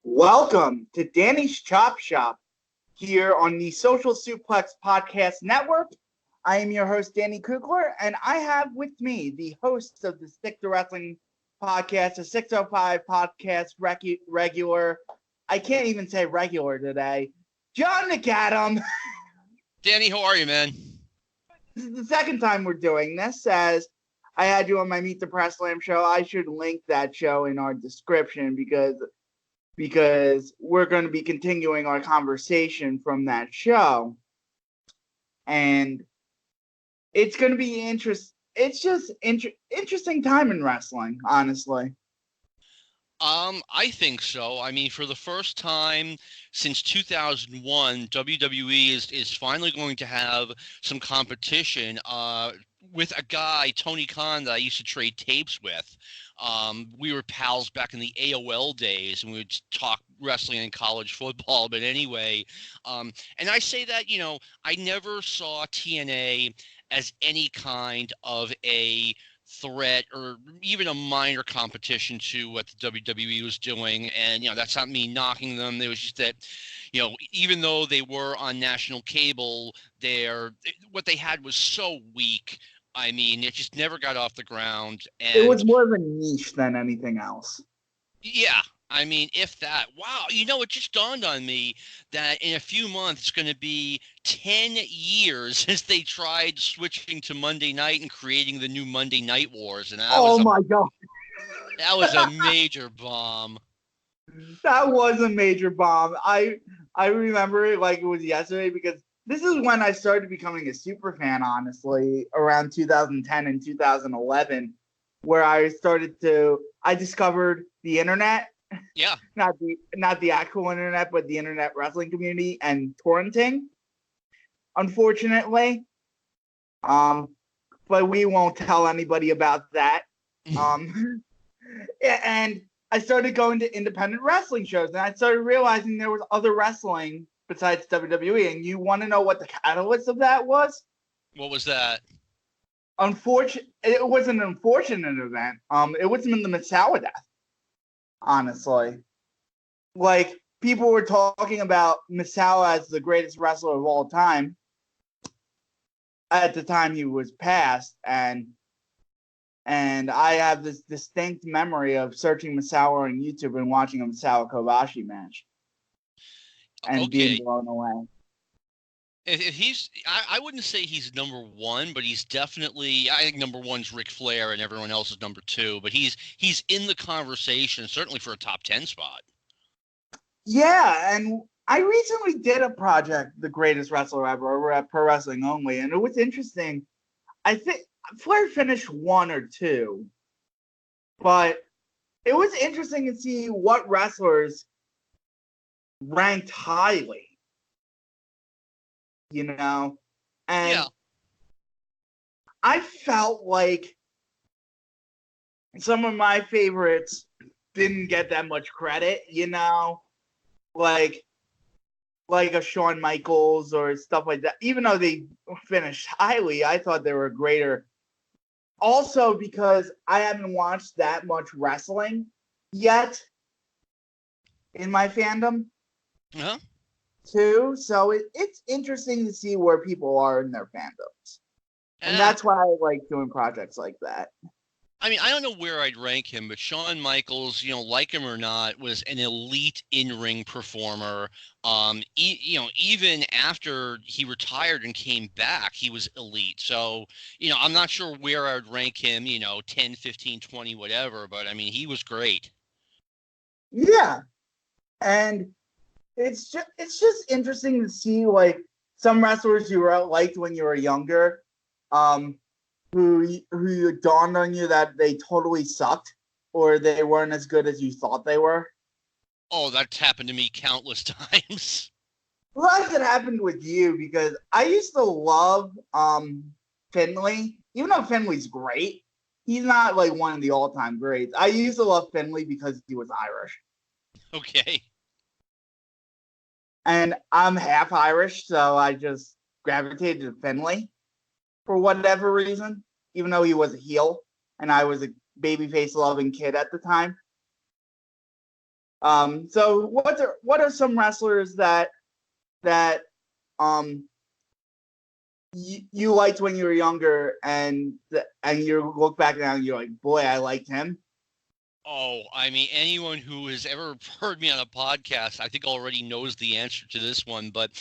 Welcome to Danny's Chop Shop here on the Social Suplex Podcast Network. I am your host, Danny Kugler, and I have with me the host of the Stick to Wrestling podcast, the 605 podcast regular. I can't even say regular today. John McAdam. Danny, how are you, man? This is the second time we're doing this, as I had you on my Meet the Press Slam show. I should link that show in our description because we're going to be continuing our conversation from that show. And it's going to be It's just interesting time in wrestling, honestly. I think so. I mean, for the first time since 2001, WWE is finally going to have some competition with a guy, Tony Khan, that I used to trade tapes with. We were pals back in the AOL days, and we would talk wrestling and college football. But anyway, and I say that, I never saw TNA as any kind of a threat or even a minor competition to what the WWE was doing. And, that's not me knocking them. It was just that, even though they were on national cable, what they had was so weak. I mean, it just never got off the ground. And it was more of a niche than anything else. Yeah. I mean, if that, wow, it just dawned on me that in a few months it's going to be 10 years since they tried switching to Monday night and creating the new Monday Night Wars. And my God. That was a major bomb. That was a major bomb. I remember it like it was yesterday, because this is when I started becoming a super fan, honestly, around 2010 and 2011, where I discovered the internet. Yeah. Not the actual internet, but the internet wrestling community and torrenting, unfortunately. But we won't tell anybody about that. And I started going to independent wrestling shows, and I started realizing there was other wrestling besides WWE. And you want to know what the catalyst of that was? What was that? It was an unfortunate event. It wasn't the Misawa death. Honestly, like, people were talking about Misawa as the greatest wrestler of all time at the time he was passed, and I have this distinct memory of searching Misawa on YouTube and watching a Misawa Kobashi match and being blown away. If I wouldn't say he's number one, but he's definitely, I think number one's Ric Flair and everyone else is number two, but he's in the conversation, certainly for a top 10 spot. Yeah, and I recently did a project, The Greatest Wrestler Ever, over at Pro Wrestling Only, and it was interesting. I think Flair finished 1 or 2, but it was interesting to see what wrestlers ranked highly. And yeah. I felt like some of my favorites didn't get that much credit, like a Shawn Michaels or stuff like that. Even though they finished highly, I thought they were greater. Also, because I haven't watched that much wrestling yet in my fandom. Uh-huh. Too, so it's interesting to see where people are in their fandoms, and that's why I like doing projects like that. I mean, I don't know where I'd rank him, but Shawn Michaels, like him or not, was an elite in-ring performer. Even after he retired and came back, he was elite. So, I'm not sure where I would rank him, 10, 15, 20, whatever, but I mean, he was great. Yeah, and it's just interesting to see, like, some wrestlers you liked when you were younger, who dawned on you that they totally sucked or they weren't as good as you thought they were. Oh, that's happened to me countless times. Well, that happened with you, because I used to love Finlay, even though Finlay's great. He's not like one of the all-time greats. I used to love Finlay because he was Irish. Okay. And I'm half Irish, so I just gravitated to Finlay for whatever reason, even though he was a heel and I was a babyface loving kid at the time. So what are some wrestlers that you liked when you were younger, and you look back now and you're like, boy, I liked him. Oh, I mean, anyone who has ever heard me on a podcast, I think already knows the answer to this one, but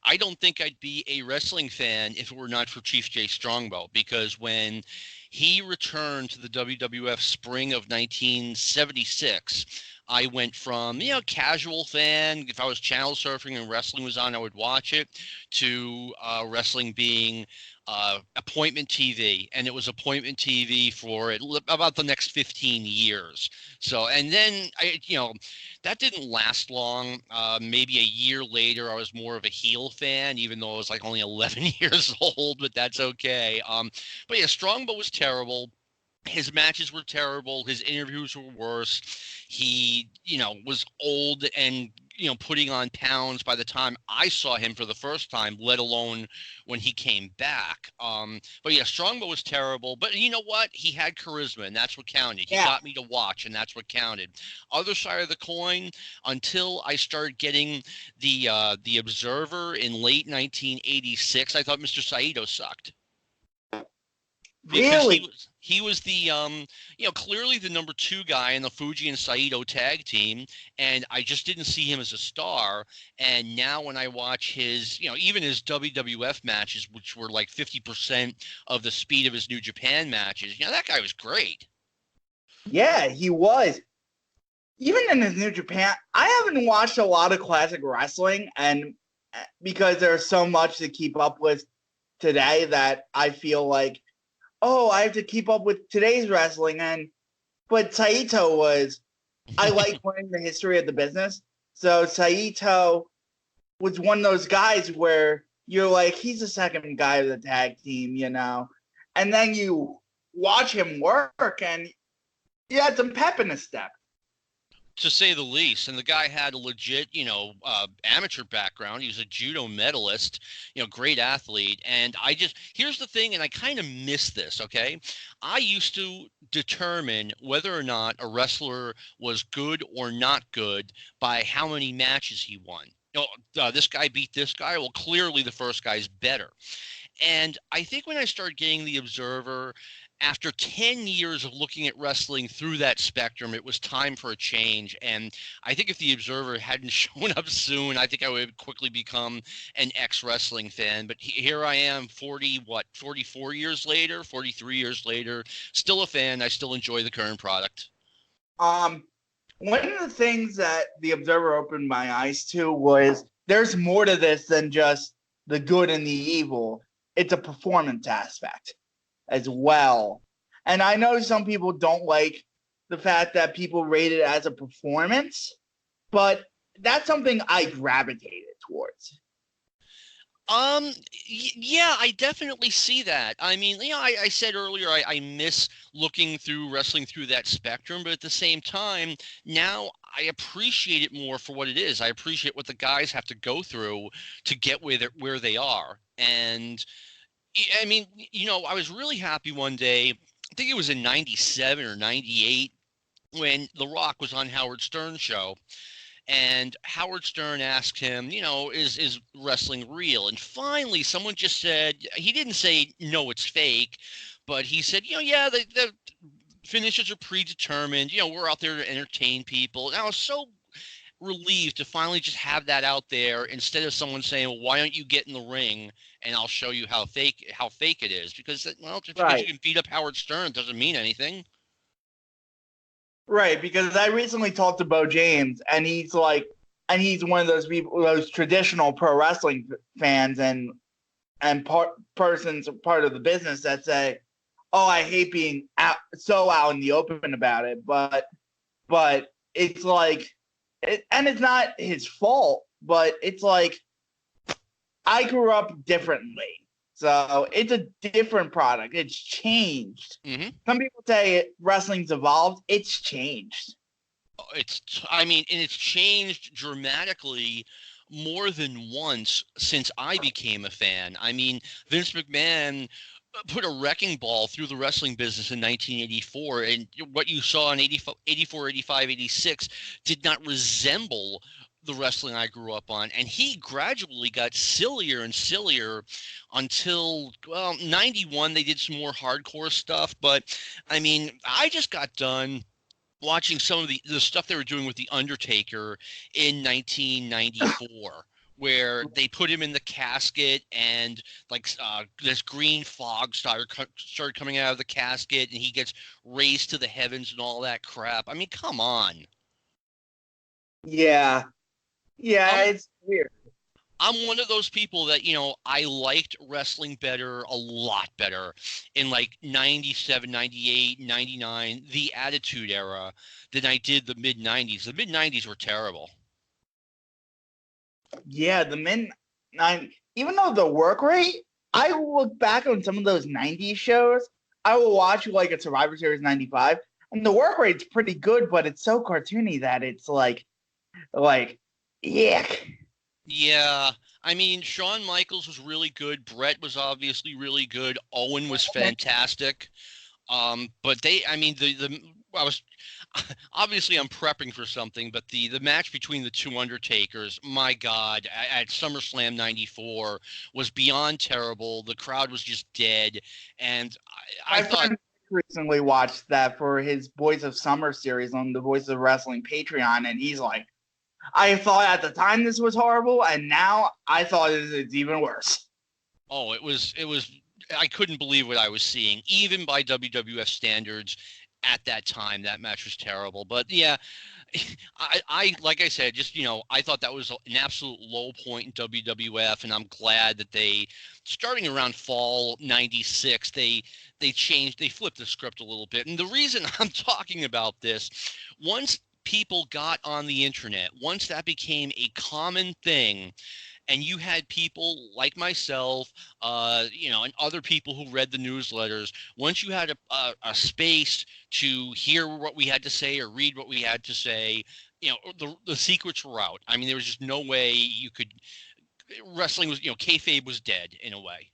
I don't think I'd be a wrestling fan if it were not for Chief Jay Strongbow, because when he returned to the WWF spring of 1976, I went from, casual fan, if I was channel surfing and wrestling was on, I would watch it, to wrestling being appointment TV, and it was appointment TV for about the next 15 years. So, and then that didn't last long. Maybe a year later, I was more of a heel fan, even though I was like only 11 years old, but that's okay. But yeah, Strongbow was terrible. His matches were terrible. His interviews were worse. He, was old and, putting on pounds by the time I saw him for the first time, let alone when he came back. But yeah, Strongbow was terrible. But you know what? He had charisma, and that's what counted. He got me to watch, and that's what counted. Other side of the coin, until I started getting the Observer in late 1986, I thought Mr. Saito sucked. Because Really? he was the clearly the number 2 guy in the Fuji and Saito tag team, and I just didn't see him as a star. And now when I watch his even his WWF matches, which were like 50% of the speed of his New Japan matches, that guy was great. Yeah, he was. Even in his New Japan, I haven't watched a lot of classic wrestling, and because there's so much to keep up with today that I feel like, oh, I have to keep up with today's wrestling. But Saito was, I like learning the history of the business. So Saito was one of those guys where you're like, he's the second guy of the tag team, and then you watch him work, and he had some pep in his step. To say the least. And the guy had a legit, amateur background. He was a judo medalist, great athlete. And here's the thing, and I kind of miss this, okay? I used to determine whether or not a wrestler was good or not good by how many matches he won. This guy beat this guy. Well, clearly the first guy's better. And I think when I started getting the Observer, after 10 years of looking at wrestling through that spectrum, it was time for a change. And I think if the Observer hadn't shown up soon, I think I would have quickly become an ex-wrestling fan. But here I am 44 years later, 43 years later, still a fan. I still enjoy the current product. One of the things that the Observer opened my eyes to was there's more to this than just the good and the evil. It's a performance aspect as well. And I know some people don't like the fact that people rate it as a performance, but that's something I gravitated towards. Yeah, I definitely see that. I mean, I said earlier I miss looking through wrestling through that spectrum, but at the same time, now I appreciate it more for what it is. I appreciate what the guys have to go through to get where they are. And I mean, I was really happy one day, I think it was in 97 or 98, when The Rock was on Howard Stern's show. And Howard Stern asked him, is wrestling real? And finally, someone just said, he didn't say, no, it's fake, but he said, yeah, the finishes are predetermined. We're out there to entertain people. And I was so relieved to finally just have that out there instead of someone saying, well, why don't you get in the ring and I'll show you how fake it is? Because, well, just because you can beat up Howard Stern doesn't mean anything. Right, because I recently talked to Bo James, and he's one of those people, those traditional pro wrestling fans and persons part of the business that say, "Oh, I hate being out in the open about it," but it's like, and it's not his fault, but it's like I grew up differently. So it's a different product. It's changed. Mm-hmm. Some people say wrestling's evolved. It's changed. It's changed dramatically more than once since I became a fan. I mean, Vince McMahon put a wrecking ball through the wrestling business in 1984, and what you saw in 84, 85, 86 did not resemble the wrestling I grew up on. And he gradually got sillier and sillier until, well, 91, they did some more hardcore stuff. But, I mean, I just got done watching some of the stuff they were doing with The Undertaker in 1994, where they put him in the casket and this green fog started coming out of the casket and he gets raised to the heavens and all that crap. I mean, come on. Yeah. Yeah, I'm it's weird. I'm one of those people that, I liked wrestling better, a lot better in like 97, 98, 99, the Attitude Era than I did the mid 90s. The mid 90s were terrible. Yeah, the mid nine. Even though the work rate, I look back on some of those '90s shows. I will watch like a Survivor Series '95, and the work rate's pretty good, but it's so cartoony that it's like, yuck. Yeah, I mean, Shawn Michaels was really good. Brett was obviously really good. Owen was fantastic. But I mean, I was obviously I'm prepping for something, but the match between the two Undertakers, my God, at SummerSlam '94 was beyond terrible. The crowd was just dead, and I My thought, friend recently watched that for his Boys of Summer series on the Voice of Wrestling Patreon, and he's like, I thought at the time this was horrible, and now I thought it's even worse. oh, it was. I couldn't believe what I was seeing, even by WWF standards. At that time, that match was terrible. But yeah, I like I said, just I thought that was an absolute low point in WWF, and I'm glad that they, starting around fall '96, they flipped the script a little bit. And the reason I'm talking about this, once people got on the internet, once that became a common thing, and you had people like myself, and other people who read the newsletters. Once you had a space to hear what we had to say or read what we had to say, the secrets were out. I mean, there was just no way you could. Wrestling was, kayfabe was dead in a way.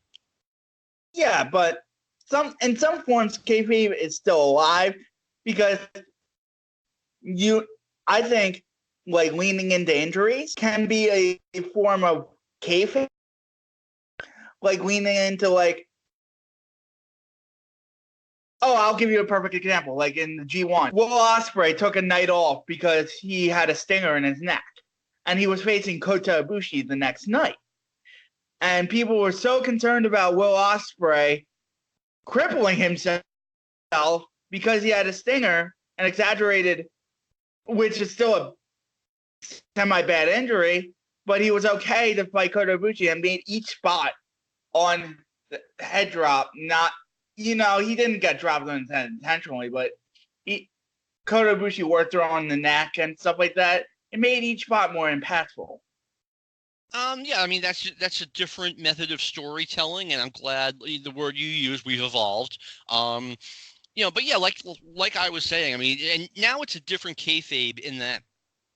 Yeah, but in some forms, kayfabe is still alive because I think like leaning into injuries can be a form of kayfabe, like leaning into I'll give you a perfect example. Like in the G1, Will Ospreay took a night off because he had a stinger in his neck, and he was facing Kota Ibushi the next night. And people were so concerned about Will Ospreay crippling himself because he had a stinger and exaggerated, which is still a semi-bad injury, but he was okay to fight Kota Ibushi and made each spot on the head drop. Not, he didn't get dropped on his head intentionally, but Kota Ibushi worked on the neck and stuff like that. It made each spot more impactful. Yeah, I mean that's a different method of storytelling, and I'm glad the word you use, we've evolved. But yeah, like I was saying, I mean, and now it's a different kayfabe in that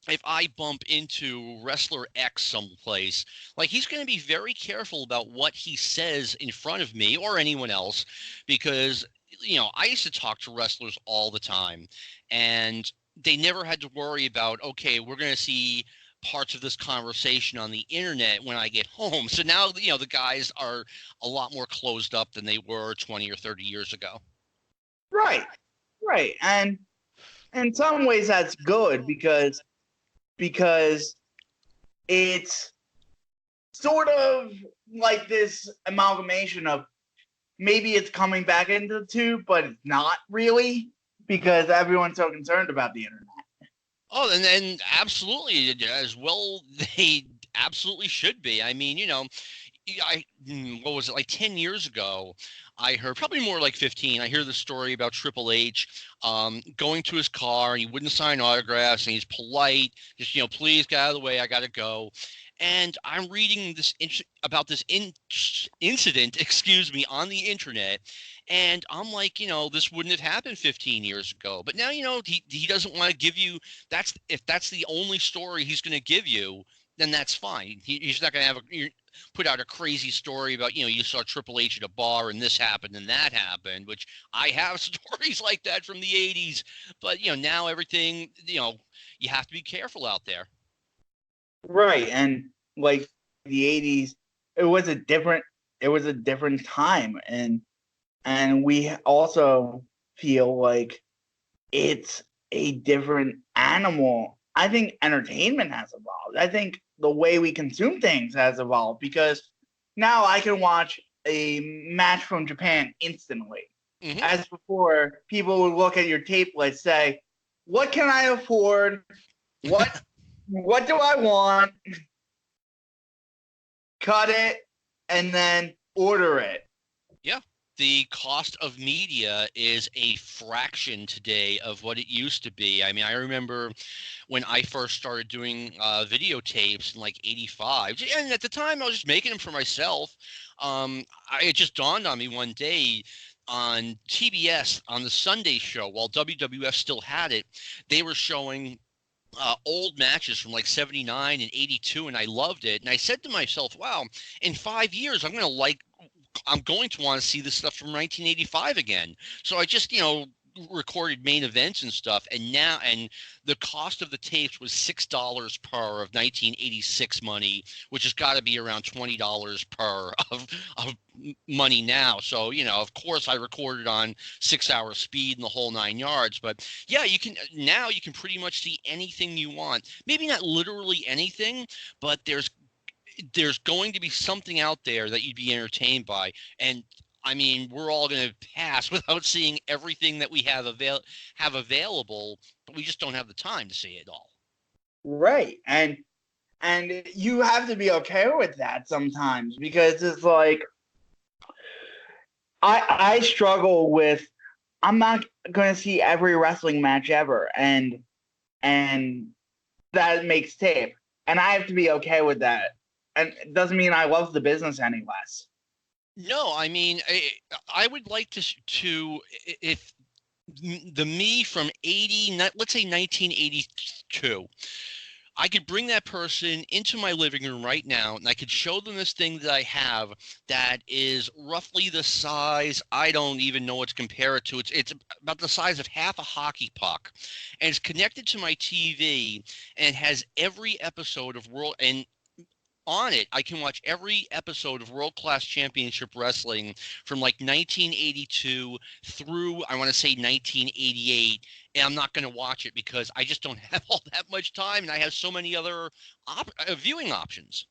if I bump into wrestler X someplace, like he's going to be very careful about what he says in front of me or anyone else, because I used to talk to wrestlers all the time, and they never had to worry about, okay, we're going to see parts of this conversation on the internet when I get home. So now, the guys are a lot more closed up than they were 20 or 30 years ago. Right. And in some ways that's good because it's sort of like this amalgamation of maybe it's coming back into the tube, but it's not really because everyone's so concerned about the internet. Oh, and then absolutely as well, they absolutely should be. I mean, what was it, like 10 years ago, I heard, probably more like 15, I hear the story about Triple H going to his car and he wouldn't sign autographs and he's polite, just, please get out of the way, I got to go. And I'm reading this about this incident, excuse me, on the internet. And I'm like, this wouldn't have happened 15 years ago. But now, he doesn't want to give you, if that's the only story he's going to give you, then that's fine. He's not going to put out a crazy story about, you saw Triple H at a bar and this happened and that happened, which I have stories like that from the 80s. But, now everything, you have to be careful out there. Right. And like the 80s, it was a different time. And we also feel like it's a different animal. I think entertainment has evolved. I think the way we consume things has evolved, because now I can watch a match from Japan instantly. Mm-hmm. As before, people would look at your tape list, say, what can I afford? What do I want? Cut it, and then order it. Yeah. The cost of media is a fraction today of what it used to be. I mean, I remember when I first started doing videotapes in like 85, and at the time I was just making them for myself. It just dawned on me one day on TBS on the Sunday show, while WWF still had it, they were showing old matches from like 79 and 82, and I loved it. And I said to myself, wow, in 5 years, I'm going to want to see this stuff from 1985 again. So I just, recorded main events and stuff. And the cost of the tapes was $6 per of 1986 money, which has got to be around $20 per of money now. So, of course I recorded on 6-hour speed and the whole 9 yards, but yeah, you can pretty much see anything you want. Maybe not literally anything, but there's going to be something out there that you'd be entertained by. And I mean, we're all going to pass without seeing everything that we have available, but we just don't have the time to see it all. Right. And you have to be okay with that sometimes, because it's like, I struggle with, I'm not going to see every wrestling match ever, and that makes tape, and I have to be okay with that. And it doesn't mean I love the business any less. No, I mean, I would like to if the me from 80, let's say 1982, I could bring that person into my living room right now, and I could show them this thing that I have that is roughly the size, I don't even know what to compare it to. It's about the size of half a hockey puck, and it's connected to my TV, and has every episode of and on it, I can watch every episode of World Class Championship Wrestling from like 1982 through, I want to say 1988, and I'm not going to watch it because I just don't have all that much time, and I have so many other viewing options.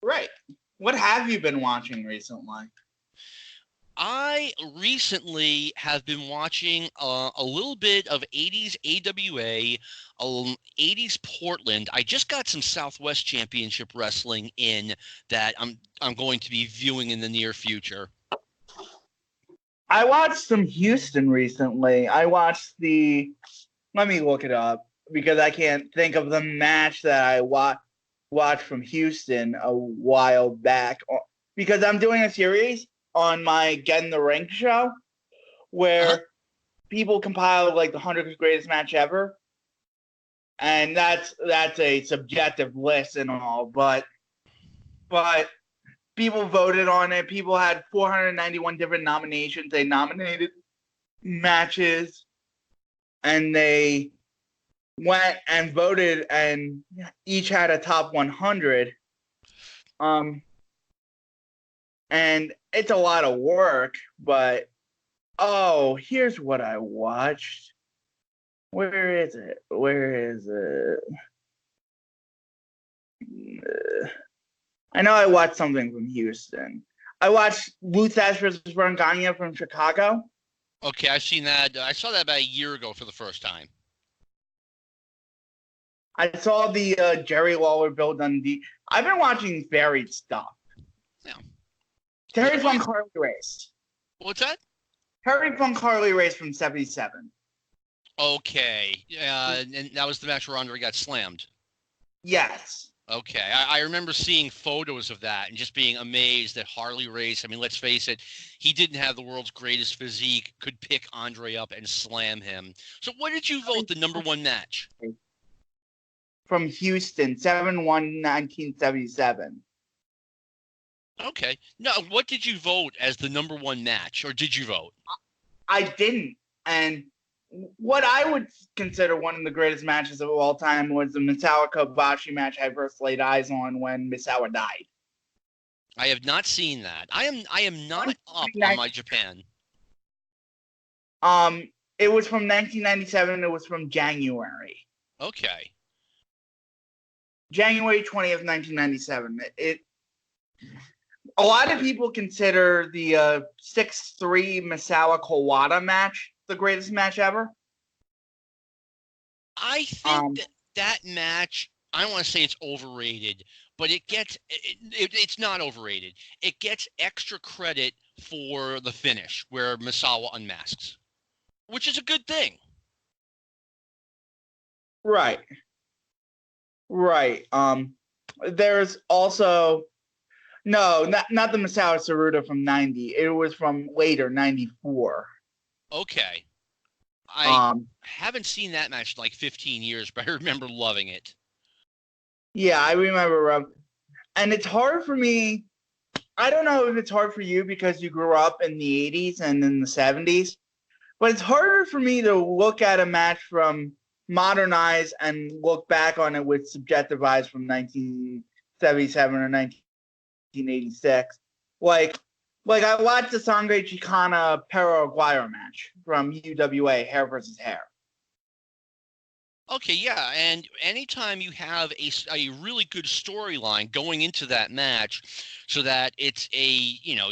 Right. What have you been watching recently? I recently have been watching a little bit of 80s AWA, 80s Portland. I just got some Southwest Championship Wrestling in that I'm going to be viewing in the near future. I watched some Houston recently. Let me look it up, because I can't think of the match that I watched from Houston a while back, because I'm doing a series on my Get in the Ring show where people compile like the 100th greatest match ever. And that's a subjective list and all, but people voted on it. People had 491 different nominations. They nominated matches, and they went and voted, and each had a top 100. And it's a lot of work, but here's what I watched. Where is it? I know I watched something from Houston. I watched Lou Thesz versus Vern Gagne from Chicago. Okay, I've seen that. I saw that about a year ago for the first time. I saw the Jerry Lawler Bill Dundee. I've been watching varied stuff. Yeah. Terry Funk Harley Race. What's that? Terry Funk Harley Race from 77. Okay. And that was the match where Andre got slammed. Yes. Okay. I remember seeing photos of that and just being amazed that Harley Race, I mean, let's face it, he didn't have the world's greatest physique, could pick Andre up and slam him. So what did you vote the number one match? from Houston, 7/1/1977. Okay. Now, what did you vote as the number one match, or did you vote? I didn't. And what I would consider one of the greatest matches of all time was the Misawa Kobashi match I first laid eyes on when Misawa died. I have not seen that. I am not up on my Japan. It was from 1997. It was from January. Okay. January 20th, 1997. A lot of people consider the 6-3 Misawa Kawada match the greatest match ever. I think that match, I don't want to say it's overrated, but it's not overrated. It gets extra credit for the finish where Misawa unmasks, which is a good thing. Right. There's also not the Misawa Saruta from 90. It was from later, 94. Okay. I haven't seen that match in like 15 years, but I remember loving it. Yeah, I remember. And it's hard for me. I don't know if it's hard for you because you grew up in the 80s and in the 70s, but it's harder for me to look at a match from modern eyes and look back on it with subjective eyes from 1977 or 1986. Like I watched the Sangre Chicana Perro Aguirre match from UWA, Hair versus Hair. Okay, yeah, and anytime you have a really good storyline going into that match, so that it's so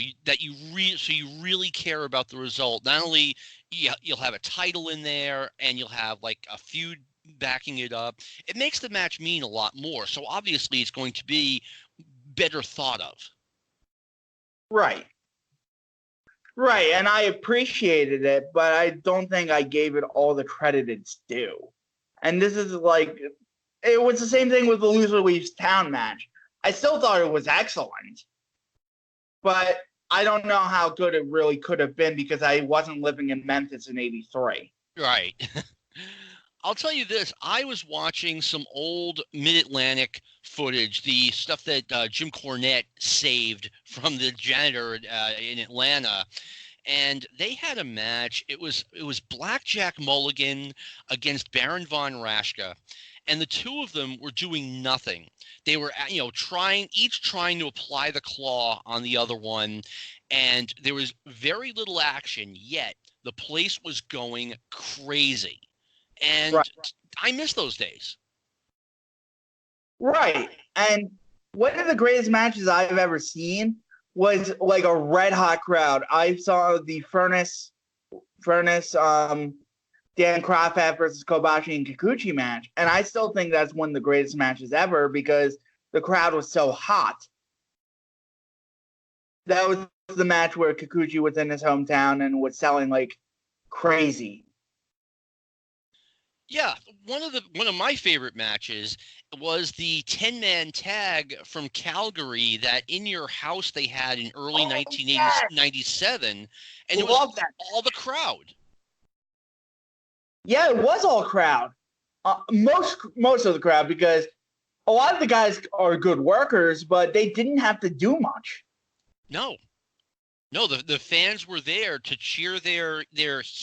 you really care about the result. Not only you'll have a title in there, and you'll have like a feud backing it up. It makes the match mean a lot more. So obviously, it's going to be better thought of. Right, and I appreciated it, but I don't think I gave it all the credit it's due. And this is like, it was the same thing with the Loser Leaves Town match. I still thought it was excellent, but I don't know how good it really could have been because I wasn't living in Memphis in '83. Right. I'll tell you this. I was watching some old Mid-Atlantic footage, the stuff that Jim Cornette saved from the janitor in Atlanta. And they had a match. It was Blackjack Mulligan against Baron von Raschke, and the two of them were doing nothing. They were trying to apply the claw on the other one, and there was very little action. Yet the place was going crazy, and Right. I miss those days. Right, and one of the greatest matches I've ever seen was like a red hot crowd. I saw the Furnace, Dan Kroffat versus Kobashi and Kikuchi match, and I still think that's one of the greatest matches ever because the crowd was so hot. That was the match where Kikuchi was in his hometown and was selling like crazy. Yeah, one of my favorite matches was the 10-man tag from Calgary that In Your House they had in early 1997, and it was all the crowd. Yeah, it was all crowd. Most of the crowd, because a lot of the guys are good workers, but they didn't have to do much. No, the fans were there to cheer their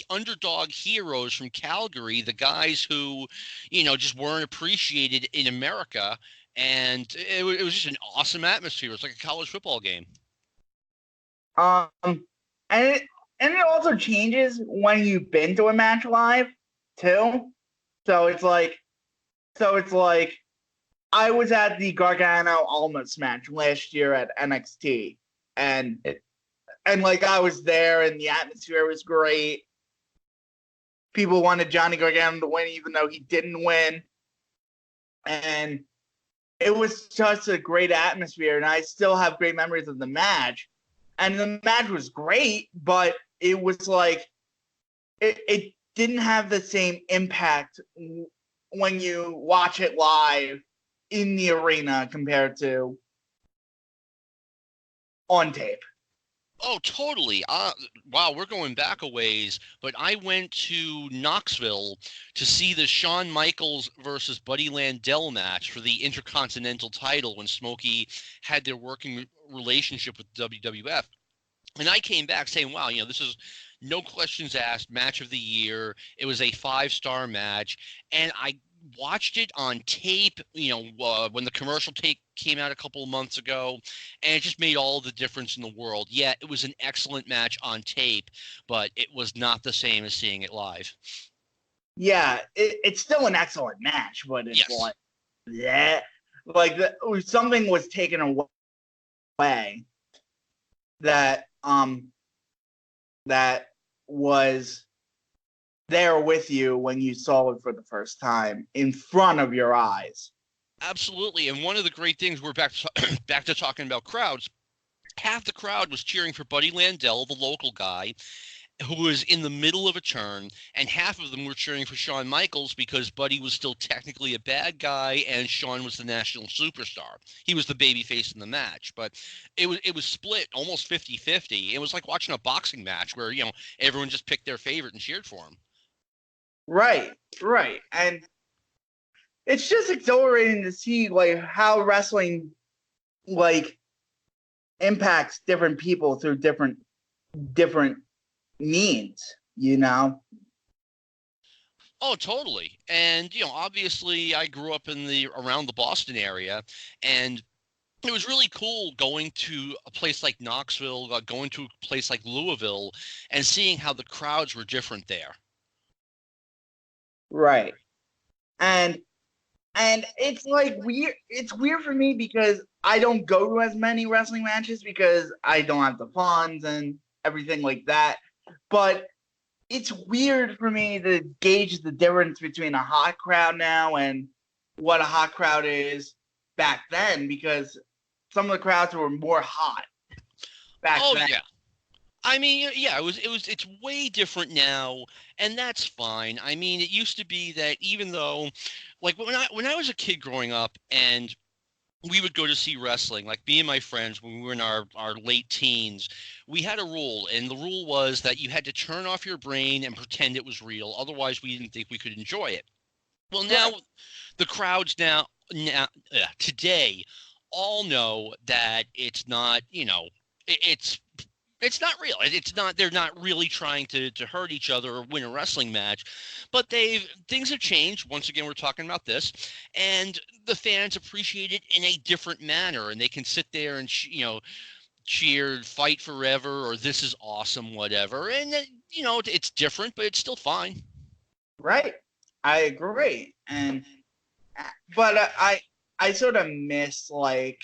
underdog heroes from Calgary, the guys who, just weren't appreciated in America, and it was just an awesome atmosphere. It was like a college football game. And it also changes when you've been to a match live too. So it's like I was at the Gargano Almas match last year at NXT, and like I was there, and the atmosphere was great. People wanted Johnny Gargano to win, even though he didn't win, and it was just a great atmosphere. And I still have great memories of the match. And the match was great, but it was like it didn't have the same impact when you watch it live in the arena compared to on tape. Oh, totally. Wow, we're going back a ways, but I went to Knoxville to see the Shawn Michaels versus Buddy Landel match for the Intercontinental title when Smokey had their working relationship with WWF. And I came back saying, wow, this is no questions asked match of the year. It was a 5-star match. And I watched it on tape, when the commercial tape came out a couple of months ago, and it just made all the difference in the world. Yeah, it was an excellent match on tape, but it was not the same as seeing it live. Yeah, it's still an excellent match, but it's Yes. like, yeah, like something was taken away that that was there with you when you saw it for the first time in front of your eyes. Absolutely. And one of the great things, we're back to talking about crowds. Half the crowd was cheering for Buddy Landel, the local guy, who was in the middle of a turn, and half of them were cheering for Shawn Michaels because Buddy was still technically a bad guy and Shawn was the national superstar. He was the babyface in the match, but it was split almost 50-50. It was like watching a boxing match where, everyone just picked their favorite and cheered for him. Right. And it's just exhilarating to see like how wrestling like impacts different people through different means, Oh, totally. And, obviously I grew up around the Boston area, and it was really cool going to a place like Knoxville, going to a place like Louisville, and seeing how the crowds were different there. Right. And it's like weird. It's weird for me because I don't go to as many wrestling matches because I don't have the funds and everything like that. But it's weird for me to gauge the difference between a hot crowd now and what a hot crowd is back then, because some of the crowds were more hot back then. Oh yeah. I mean, yeah, it's way different now, and that's fine. I mean, it used to be that even though, like when I was a kid growing up, and we would go to see wrestling, like me and my friends when we were in our late teens, we had a rule, and the rule was that you had to turn off your brain and pretend it was real. Otherwise, we didn't think we could enjoy it. Well, now the crowds today all know that it's not, it's not real. It's not. They're not really trying to hurt each other or win a wrestling match, but things have changed. Once again, we're talking about this, and the fans appreciate it in a different manner, and they can sit there and cheer "Fight Forever" or "This is awesome," whatever, and it's different, but it's still fine. Right. I agree. But I sort of miss like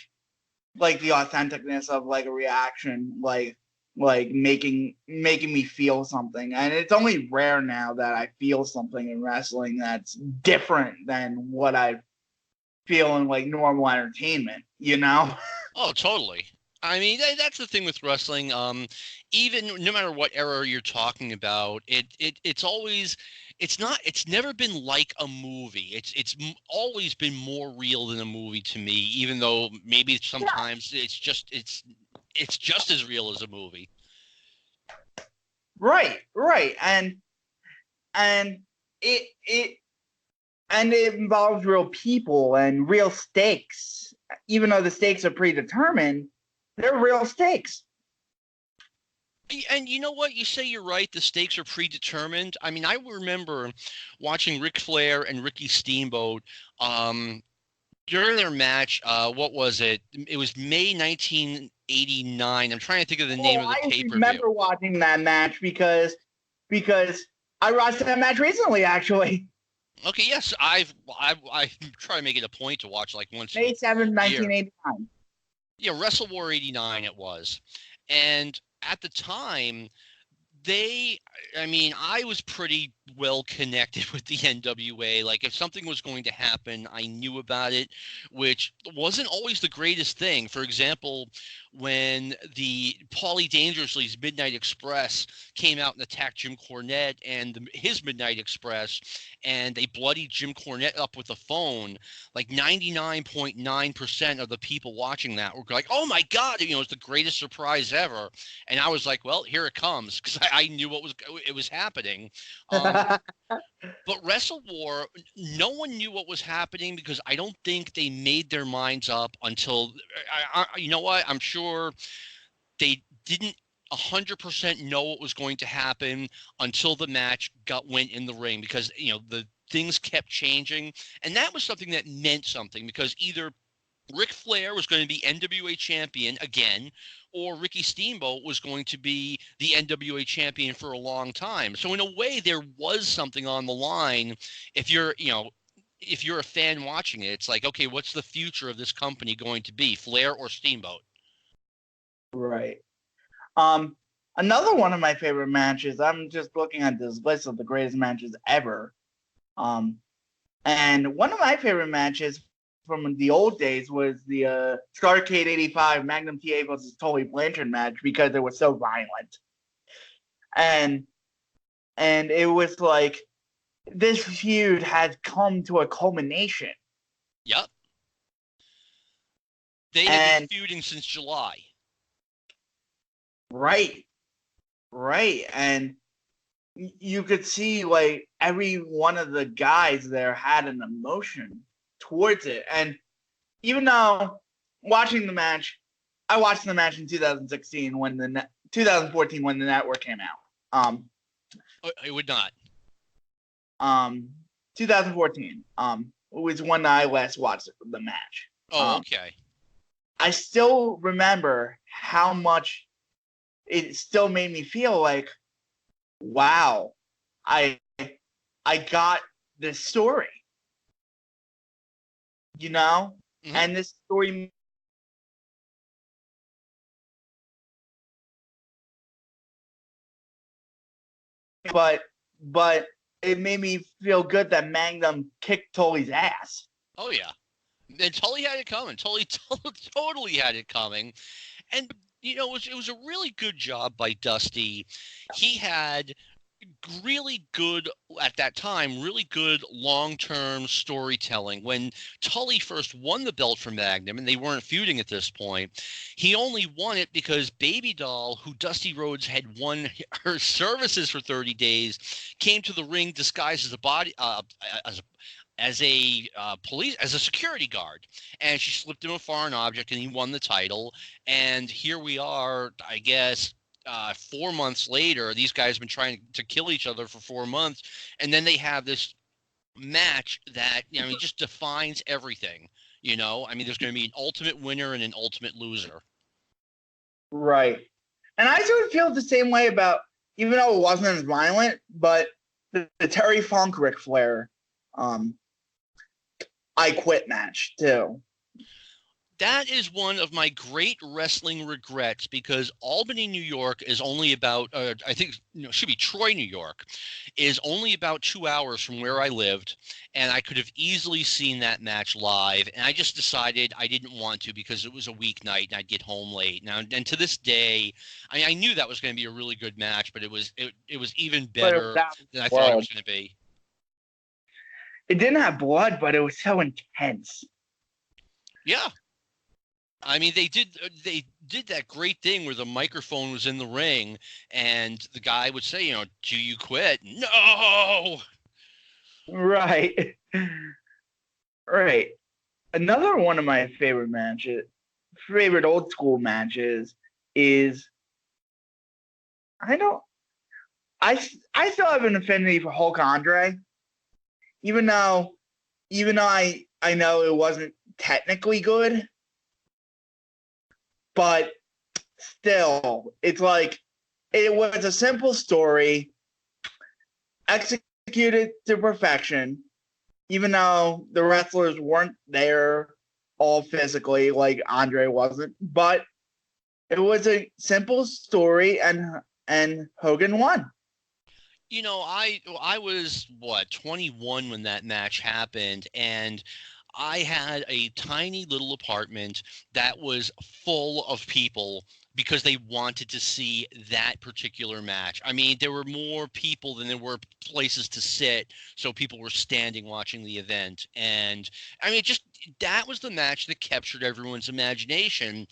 the authenticness of like a reaction, like making me feel something. And it's only rare now that I feel something in wrestling that's different than what I feel in like normal entertainment, Oh, totally. I mean, that's the thing with wrestling. Even no matter what era you're talking about, it's never been like a movie. Always been more real than a movie to me, even though maybe sometimes it's just as real as a movie. Right. And it involves real people and real stakes. Even though the stakes are predetermined, they're real stakes. And you know what? You say you're right. The stakes are predetermined. I mean, I remember watching Ric Flair and Ricky Steamboat during their match. What was it? It was May 1989. I'm trying to think of the name of the pay-per-view. I remember watching that match because I watched that match recently, actually. Okay, yes, I try to make it a point to watch like once. May 7th, 1989. Yeah, Wrestle War 89 it was. And at the time, I was pretty well connected with the NWA. Like if something was going to happen, I knew about it, which wasn't always the greatest thing. For example, when the Paulie Dangerously's Midnight Express came out and attacked Jim Cornette and his Midnight Express, and they bloodied Jim Cornette up with a phone, like 99.9% of the people watching that were like, "Oh my God, it's the greatest surprise ever." And I was like, "Well, here it comes," because I knew it was happening. But Wrestle War, no one knew what was happening because I don't think they made their minds up until, you know what? I'm sure they didn't 100% know what was going to happen until the match went in the ring, because the things kept changing, and that was something that meant something, because either Ric Flair was going to be NWA champion again, or Ricky Steamboat was going to be the NWA champion for a long time. So in a way, there was something on the line. If you're a fan watching it, it's like, okay, what's the future of this company going to be, Flair or Steamboat? Right. Another one of my favorite matches, I'm just looking at this list of the greatest matches ever. And one of my favorite matches from the old days was the Starrcade 85 Magnum TA versus Tully Blanchard match, because it was so violent. And it was like, this feud had come to a culmination. Yep. They had been feuding since July. Right. And you could see like every one of the guys there had an emotion towards it. And even though watching the match, I watched the match in 2016 2014 when the network came out. It would not. 2014 was when I last watched the match. Oh, okay. I still remember how much it still made me feel like, wow, I got this story, Mm-hmm. and this story, but it made me feel good that Magnum kicked Tully's ass. Oh yeah, and Tully had it coming. Tully totally had it coming, and it was a really good job by Dusty. He had really good, at that time, really good long-term storytelling. When Tully first won the belt from Magnum, and they weren't feuding at this point, he only won it because Baby Doll, who Dusty Rhodes had won her services for 30 days, came to the ring disguised as a body as a security guard, and she slipped him a foreign object, and he won the title. And here we are, I guess, 4 months later. These guys have been trying to kill each other for 4 months, and then they have this match that just defines everything. There's going to be an ultimate winner and an ultimate loser. Right. And I sort of feel the same way about, even though it wasn't as violent, but the Terry Funk Ric Flair I Quit match too. That is one of my great wrestling regrets, because Albany, New York is only about, I think, it should be Troy, New York, is only about 2 hours from where I lived. And I could have easily seen that match live. And I just decided I didn't want to, because it was a weeknight and I'd get home late. Now, and to this day, I knew that was going to be a really good match, but it was even better than I thought it was going to be. It didn't have blood, but it was so intense. Yeah. I mean, they did that great thing where the microphone was in the ring, and the guy would say, "Do you quit?" No. Right. Another one of my favorite old school matches is, I still have an affinity for Hulk Andre, even though I know it wasn't technically good. But still, it's like, it was a simple story, executed to perfection, even though the wrestlers weren't there all physically, like Andre wasn't. But it was a simple story, and Hogan won. I was 21 when that match happened, and I had a tiny little apartment that was full of people because they wanted to see that particular match. I mean, there were more people than there were places to sit, so people were standing watching the event. And I mean, just that was the match that captured everyone's imagination.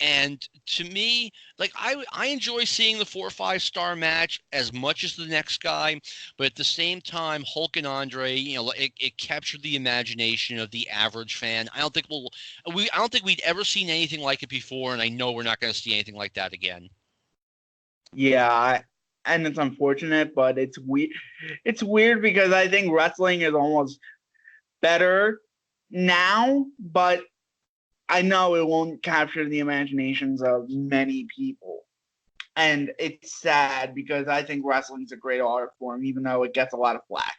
And to me, like I enjoy seeing the 4 or 5 star match as much as the next guy, but at the same time, Hulk and Andre, it captured the imagination of the average fan. I don't think we'd ever seen anything like it before, and I know we're not going to see anything like that again. Yeah, and it's unfortunate, but it's weird. It's weird because I think wrestling is almost better now, but I know it won't capture the imaginations of many people. And it's sad because I think wrestling's a great art form, even though it gets a lot of flack.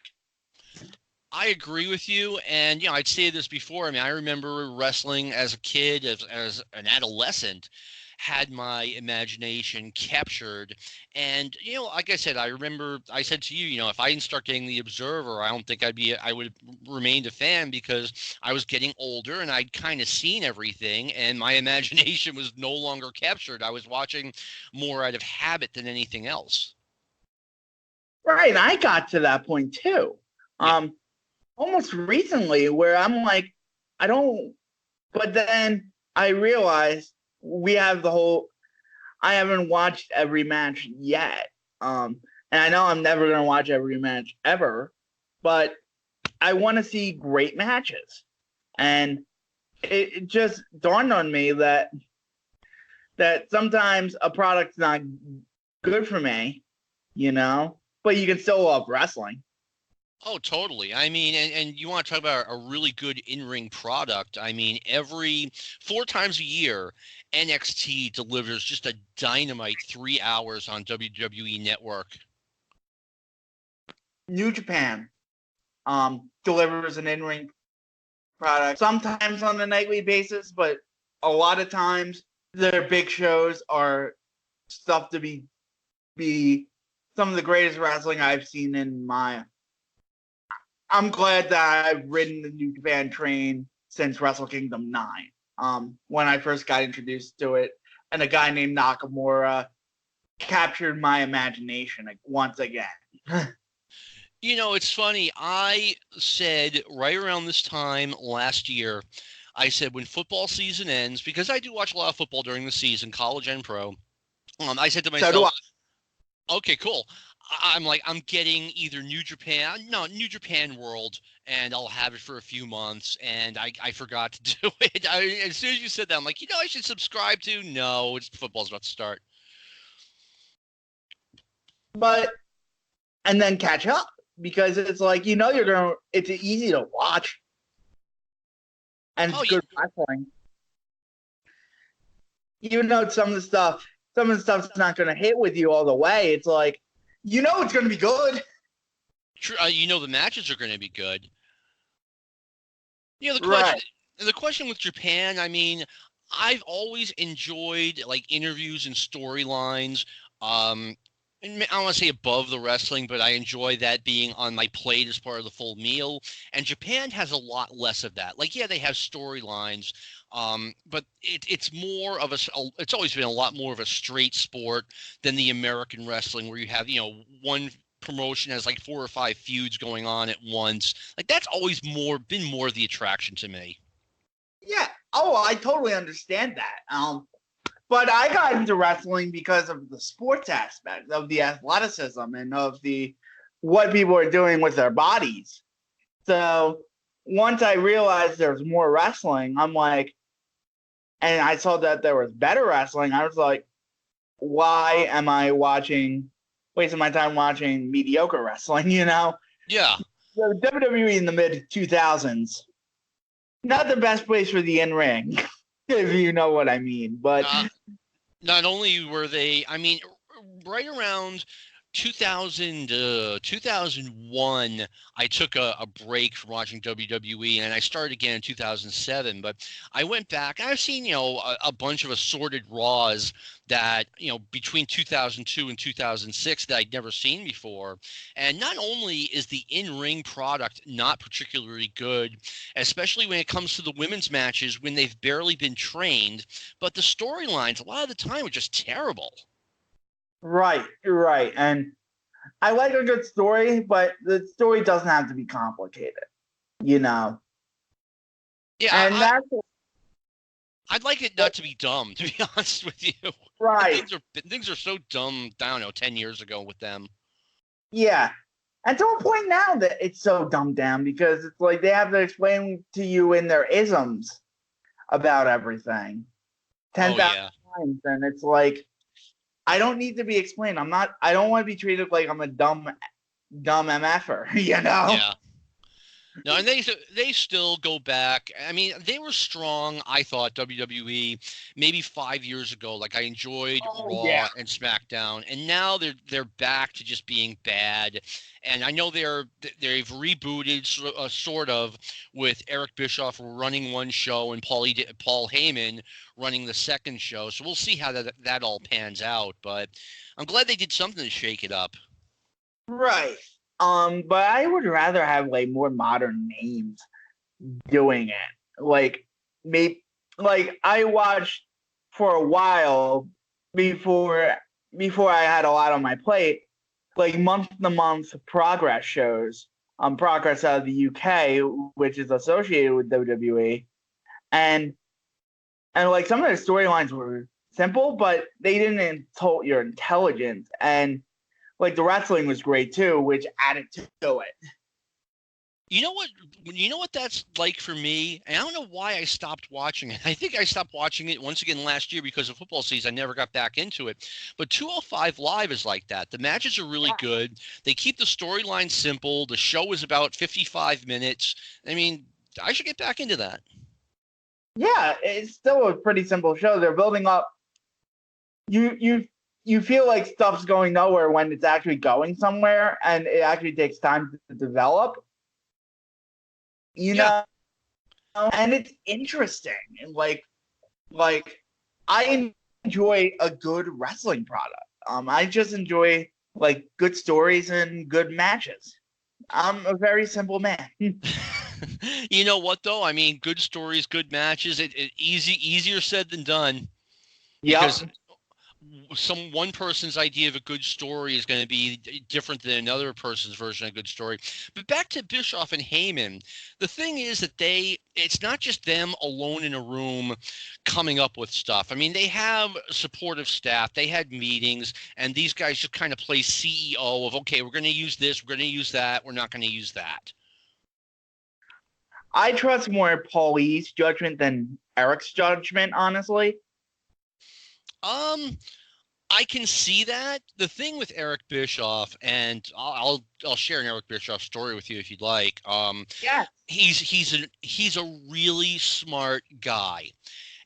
I agree with you, and I'd say this before. I mean, I remember wrestling as a kid, as an adolescent, had my imagination captured, and like I said, I remember I said to you, if I didn't start getting the Observer, I don't think I would have remained a fan because I was getting older and I'd kind of seen everything, and my imagination was no longer captured. I was watching more out of habit than anything else. Right, I got to that point too. Yeah. Almost recently where I'm like, I don't, but then I realized I haven't watched every match yet. And I know I'm never going to watch every match ever, but I want to see great matches. And it just dawned on me that sometimes a product's not good for me, but you can still love wrestling. Oh, totally. I mean, and you want to talk about a really good in-ring product. I mean, every 4 times a year, NXT delivers just a dynamite 3 hours on WWE Network. New Japan delivers an in-ring product, sometimes on a nightly basis, but a lot of times their big shows are stuff to be some of the greatest wrestling I've seen in my. I'm glad that I've ridden the New Japan train since Wrestle Kingdom 9. When I first got introduced to it, and a guy named Nakamura captured my imagination once again. It's funny. I said right around this time last year, I said when football season ends, because I do watch a lot of football during the season, college and pro. I said to myself, So do I. okay, cool. I'm like, I'm getting either New Japan World, and I'll have it for a few months, and I forgot to do it. As soon as you said that, I'm like, I should subscribe to. No, football's about to start. But, and then catch up, because it's like, it's easy to watch. And it's good wrestling. Even though some of the stuff's not going to hit with you all the way, it's like, it's going to be good. True, the matches are going to be good. The question with Japan, I mean, I've always enjoyed like interviews and storylines. And I don't want to say above the wrestling, but I enjoy that being on my plate as part of the full meal. And Japan has a lot less of that. Like, yeah, they have storylines, but it's more of it's always been a lot more of a straight sport than the American wrestling, where you have, one promotion has like 4 or 5 feuds going on at once. Like, that's always been more the attraction to me. Yeah. Oh, I totally understand that. But I got into wrestling because of the sports aspect, of the athleticism, and of what people are doing with their bodies. So once I realized there was more wrestling, I'm like, and I saw that there was better wrestling, I was like, why am I wasting my time watching mediocre wrestling, Yeah. So WWE in the mid-2000s, not the best place for the in-ring, if you know what I mean. But not only were they, I mean, right around 2001, I took a break from watching WWE, and I started again in 2007. But I went back. I've seen, a bunch of assorted Raws that, between 2002 and 2006 that I'd never seen before. And not only is the in-ring product not particularly good, especially when it comes to the women's matches when they've barely been trained, but the storylines a lot of the time are just terrible. Right, right. And I like a good story, but the story doesn't have to be complicated, you know. Yeah, And that's I'd like it not to be dumb, to be honest with you. And right. things are so dumb. I don't know, 10 years ago with them. Yeah. And to a point now that it's so dumbed down because it's like they have to explain to you in their isms about everything Oh 10,000 yeah, times. And it's like, I don't need to be explained. I don't want to be treated like I'm a dumb MFer, you know? yeah. No, and they still go back. I mean, they were strong. I thought WWE maybe 5 years ago. Like I enjoyed Oh, yeah. Raw and SmackDown, and now they're back to just being bad. And I know they've rebooted sort of with Eric Bischoff running one show and Paul Heyman running the second show. So we'll see how that all pans out. But I'm glad they did something to shake it up. Right. But I would rather have like more modern names doing it. Like maybe like I watched for a while before I had a lot on my plate, like month to month progress shows. Progress out of the UK, which is associated with WWE, and like some of the storylines were simple, but they didn't insult your intelligence, and like the wrestling was great too, which added to it. You know what? You know what that's like for me, and I don't know why I stopped watching it. I think I stopped watching it once again last year because of football season. I never got back into it. But 205 Live is like that. The matches are really good. They keep the storyline simple. The show is about 55 minutes. I mean, I should get back into that. Yeah, it's still a pretty simple show. They're building up. You feel like stuff's going nowhere when it's actually going somewhere, and it actually takes time to develop. You Yeah. know, and it's interesting. And like I enjoy a good wrestling product. I just enjoy like good stories and good matches. I'm a very simple man. You know what though? I mean, good stories, good matches. Easier said than done because Yep. one person's idea of a good story is going to be different than another person's version of a good story. But back to Bischoff and Heyman, the thing is that it's not just them alone in a room coming up with stuff. I mean, they have supportive staff, they had meetings, and these guys just kind of play CEO of, okay, we're going to use this, we're going to use that, we're not going to use that. I trust more Paulie's judgment than Eric's judgment, honestly. I can see that. The thing with Eric Bischoff, and I'll share an Eric Bischoff story with you if you'd like. Yeah. He's a really smart guy,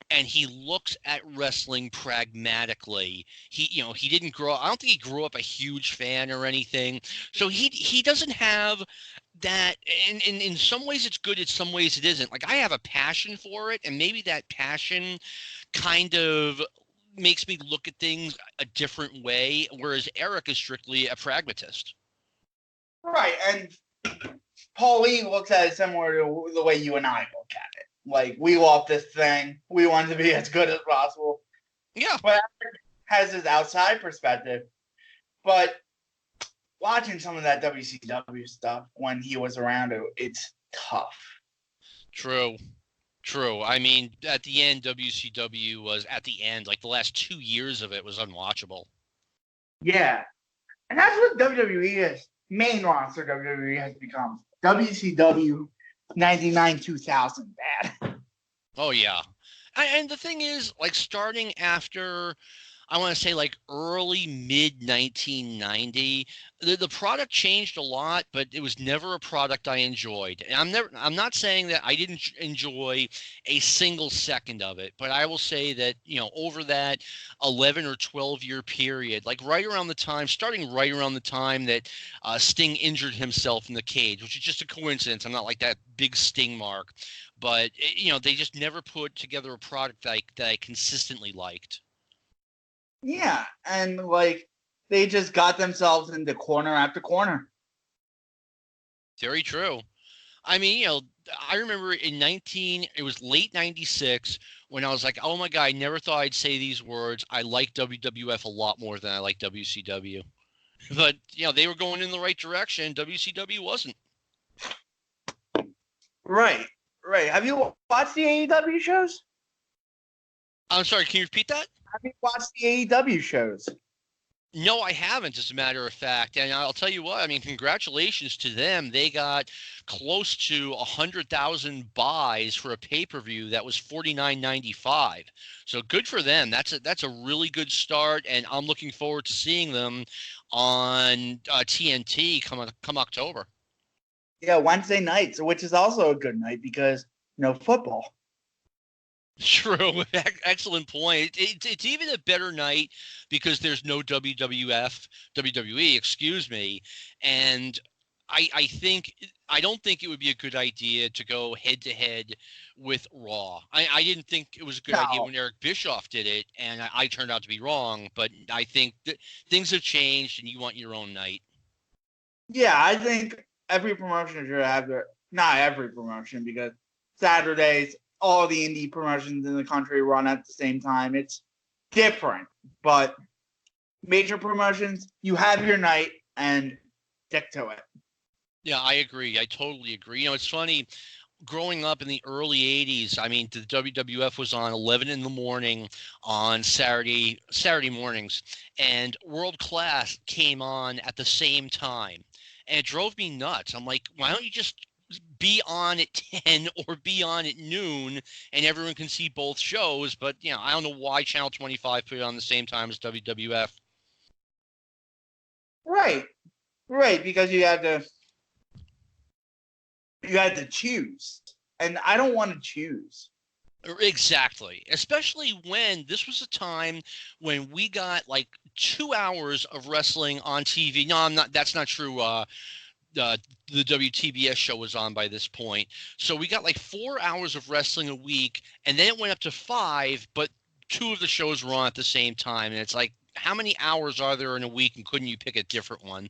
and he looks at wrestling pragmatically. He didn't grow. I don't think he grew up a huge fan or anything. So he doesn't have that. And in some ways it's good. In some ways it isn't. Like I have a passion for it, and maybe that passion kind of makes me look at things a different way, whereas Eric is strictly a pragmatist. Right. And Paulie looks at it similar to the way you and I look at it. Like, we love this thing. We want to be as good as possible. Yeah. But Eric has his outside perspective. But watching some of that WCW stuff when he was around, it's tough. True. I mean, at the end, WCW was at the end, like the last 2 years of it was unwatchable. Yeah. And that's what WWE is. Main roster WWE has become. WCW 99 2000 bad. Oh, yeah. And the thing is, like, starting after I want to say like early mid 1990. The product changed a lot, but it was never a product I enjoyed. And I'm not saying that I didn't enjoy a single second of it, but I will say that, over that 11 or 12-year period, like starting right around the time that Sting injured himself in the cage, which is just a coincidence. I'm not like that big Sting mark, but they just never put together a product that I consistently liked. Yeah, and like they just got themselves into corner after corner. Very true. I mean, I remember it was late 96 when I was like, oh my God, I never thought I'd say these words. I like WWF a lot more than I like WCW. But, they were going in the right direction. WCW wasn't. Right, right. Have you watched the AEW shows? I'm sorry, can you repeat that? Have you watched the AEW shows? No, I haven't, as a matter of fact. And I'll tell you what, I mean, congratulations to them. They got close to 100,000 buys for a pay-per-view that was $49.95. So good for them. That's a really good start, and I'm looking forward to seeing them on TNT come October. Yeah, Wednesday nights, which is also a good night because football. True. Excellent point. It's even a better night because there's no WWE, excuse me. And I don't think it would be a good idea to go head to head with Raw. I didn't think it was a good idea when Eric Bischoff did it, and I turned out to be wrong. But I think that things have changed, and you want your own night. Yeah, I think every promotion should have not every promotion, because Saturdays, all the indie promotions in the country run at the same time. It's different, but major promotions, you have your night and stick to it. Yeah, I agree. I totally agree. It's funny. Growing up in the early 80s, I mean, the WWF was on 11 in the morning on Saturday mornings, and World Class came on at the same time. And it drove me nuts. I'm like, why don't you just be on at 10 or be on at noon and everyone can see both shows? But, I don't know why Channel 25 put it on the same time as WWF. Right, because you had to choose, and I don't want to choose. Exactly. Especially when this was a time when we got like 2 hours of wrestling on TV. No, that's not true. The WTBS show was on by this point. So we got like 4 hours of wrestling a week, and then it went up to 5, but 2 of the shows were on at the same time. And it's like, how many hours are there in a week, and couldn't you pick a different one?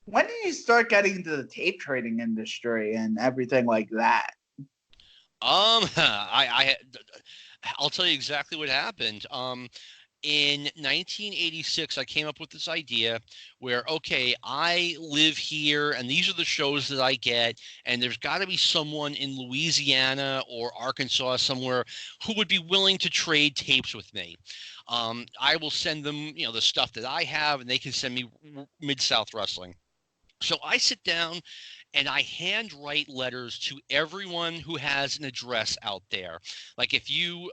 When did you start getting into the tape trading industry and everything like that? I'll tell you exactly what happened. In 1986, I came up with this idea where, okay, I live here and these are the shows that I get, and there's got to be someone in Louisiana or Arkansas somewhere who would be willing to trade tapes with me. I will send them, the stuff that I have, and they can send me Mid-South Wrestling. So I sit down and I handwrite letters to everyone who has an address out there. Like if you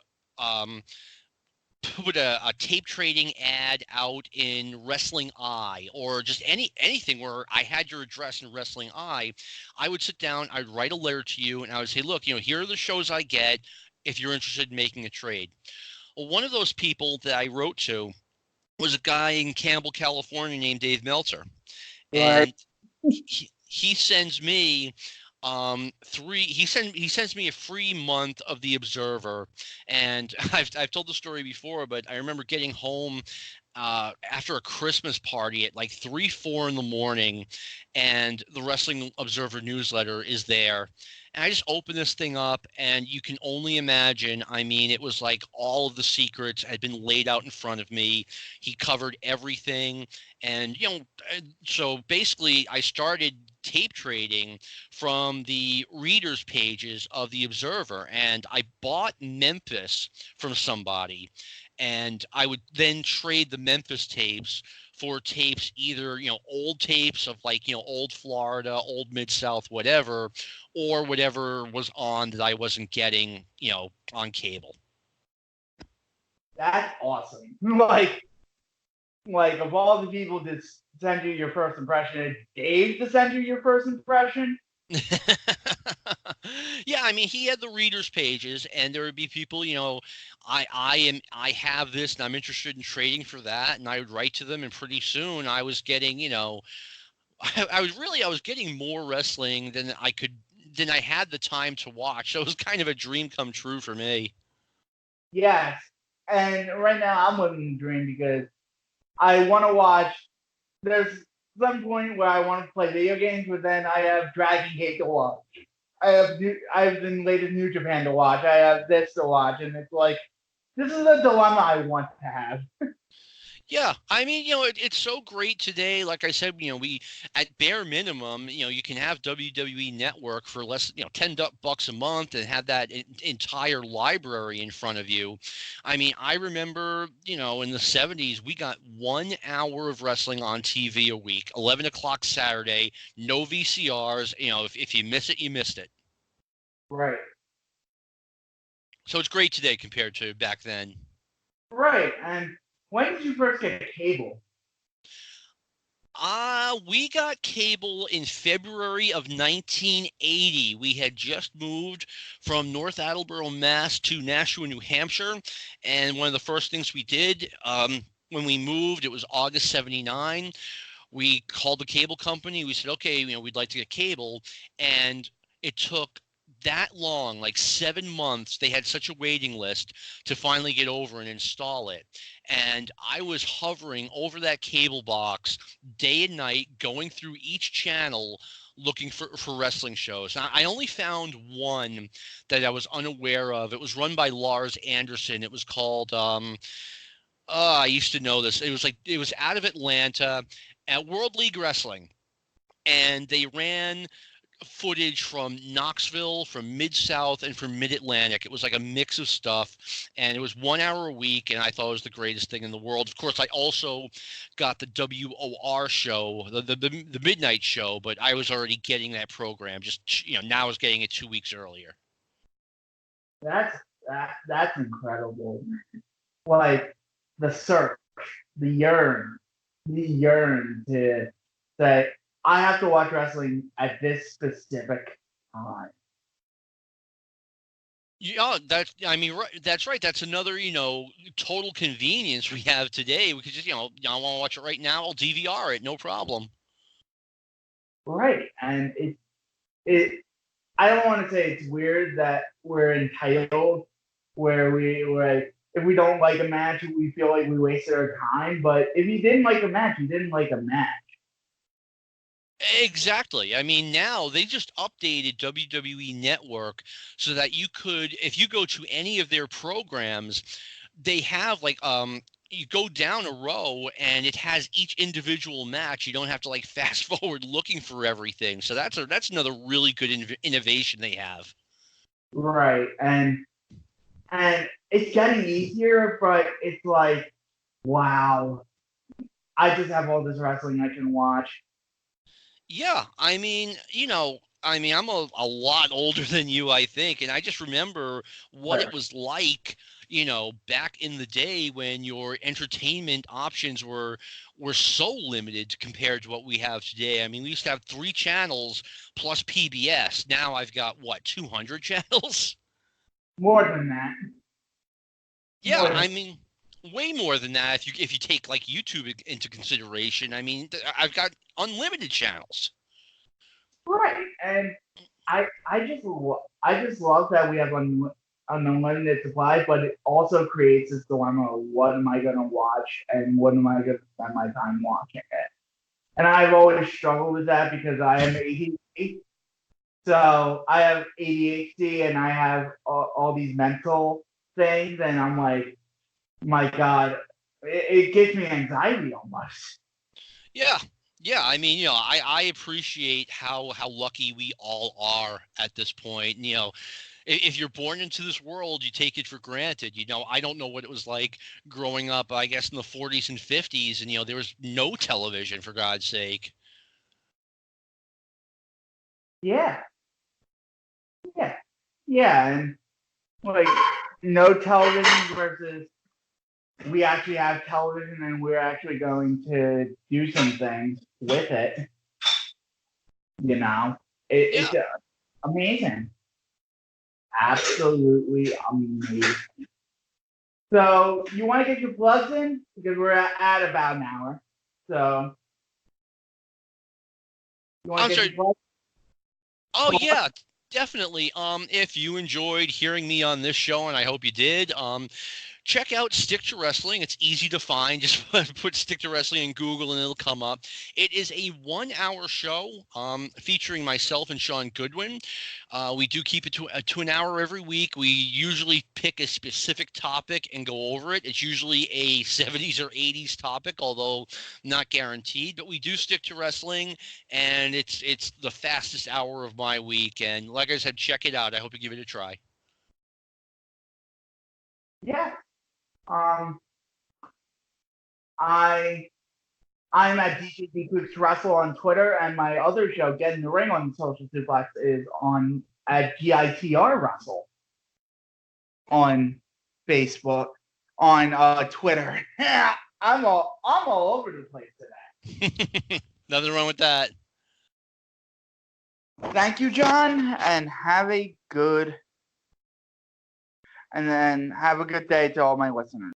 put a tape trading ad out in Wrestling Eye, or just anything where I had your address in Wrestling Eye, I would sit down, I'd write a letter to you, and I would say, look, here are the shows I get if you're interested in making a trade. Well, one of those people that I wrote to was a guy in Campbell, California named Dave Meltzer. Right. And he sends me he sends me a free month of The Observer. And I've told the story before, but I remember getting home after a Christmas party at like 3-4 in the morning, and the Wrestling Observer newsletter is there. And I just opened this thing up, and you can only imagine. I mean, it was like all of the secrets had been laid out in front of me. He covered everything. And, so basically I started tape trading from the readers pages of The Observer, and I bought Memphis from somebody, and I would then trade the Memphis tapes for tapes, either, old tapes of like, old Florida, old Mid-South, whatever, or whatever was on that I wasn't getting, on cable. That's awesome. Like of all the people to send you your first impression, it's Dave to send you your first impression. Yeah, I mean, he had the readers pages, and there would be people, I have this, and I'm interested in trading for that, and I would write to them, and pretty soon I was getting, I was getting more wrestling than I had the time to watch. So it was kind of a dream come true for me. Yes. And right now I'm living the dream because I want to watch. There's some point where I want to play video games, but then I have Dragon Gate to watch. I've been latest New Japan to watch. I have this to watch, and it's like this is a dilemma I want to have. Yeah, I mean, it's so great today. Like I said, we at bare minimum, you can have WWE Network for less, $10 a month and have that entire library in front of you. I mean, I remember, in the '70s, we got 1 hour of wrestling on TV a week, 11 o'clock Saturday, no VCRs. If you miss it, you missed it. Right. So it's great today compared to back then. Right. And when did you first get cable? We got cable in February of 1980. We had just moved from North Attleboro, Mass to Nashua, New Hampshire. And one of the first things we did when we moved, it was August 79. We called the cable company. We said, okay, we'd like to get cable. And it took that long, like 7 months. They had such a waiting list to finally get over and install it. And I was hovering over that cable box day and night, going through each channel looking for wrestling shows. I only found one that I was unaware of. It was run by Lars Anderson. It was called I used to know this. It was out of Atlanta at World League Wrestling. And they ran footage from Knoxville, from Mid-South, and from Mid-Atlantic. It was like a mix of stuff, and it was 1 hour a week, and I thought it was the greatest thing in the world. Of course, I also got the WOR show, the midnight show, but I was already getting that program. Just now I was getting it 2 weeks earlier. That's incredible. Like the search, the yearn to say I have to watch wrestling at this specific time. Yeah, that's right. That's another, total convenience we have today. We could just, I want to watch it right now. I'll DVR it, no problem. Right, and it. I don't want to say it's weird that we're entitled, where if we don't like a match, we feel like we wasted our time. But if you didn't like a match, you didn't like a match. Exactly. I mean, now they just updated WWE Network so that you could, if you go to any of their programs, they have you go down a row and it has each individual match. You don't have to fast forward looking for everything. So that's another really good innovation they have. Right, and it's getting easier, but it's like, wow, I just have all this wrestling I can watch. Yeah, I'm a lot older than you, I think, and I just remember what it was like, back in the day when your entertainment options were so limited compared to what we have today. I mean, we used to have 3 channels plus PBS. Now I've got 200 channels? More than that. Yeah, I mean, way more than that if you take YouTube into consideration. I mean, I've got unlimited channels. Right, and I just love that we have an unlimited supply, but it also creates this dilemma of what am I going to watch and what am I going to spend my time watching it. And I've always struggled with that because I am ADHD. So I have ADHD and I have all these mental things, and I'm like, my God, it gives me anxiety almost. Yeah. Yeah, I mean, I appreciate how lucky we all are at this point. If you're born into this world, you take it for granted. I don't know what it was like growing up, I guess, in the 40s and 50s, and there was no television, for God's sake. Yeah, yeah, and no television versus we actually have television, and we're actually going to do some things with it. You know, it's amazing, absolutely amazing. So you want to get your plugs in because we're at about an hour. So you want I'm to get sorry. your plugs? Oh yeah, definitely. If you enjoyed hearing me on this show, and I hope you did, check out Stick to Wrestling. It's easy to find. Just put Stick to Wrestling in Google and it'll come up. It is a 1 hour show featuring myself and Sean Goodwin. We do keep it to an hour every week. We usually pick a specific topic and go over it. It's usually a 70s or 80s topic, although not guaranteed. But we do stick to wrestling, and it's the fastest hour of my week. And like I said, check it out. I hope you give it a try. Yeah. I'm at DJD Coops Wrestle on Twitter, and my other show, Get in the Ring on Social Suplex, is on at GITR Wrestle on Facebook, on Twitter. I'm all over the place today. Nothing wrong with that. Thank you, John, and have a good day to all my listeners.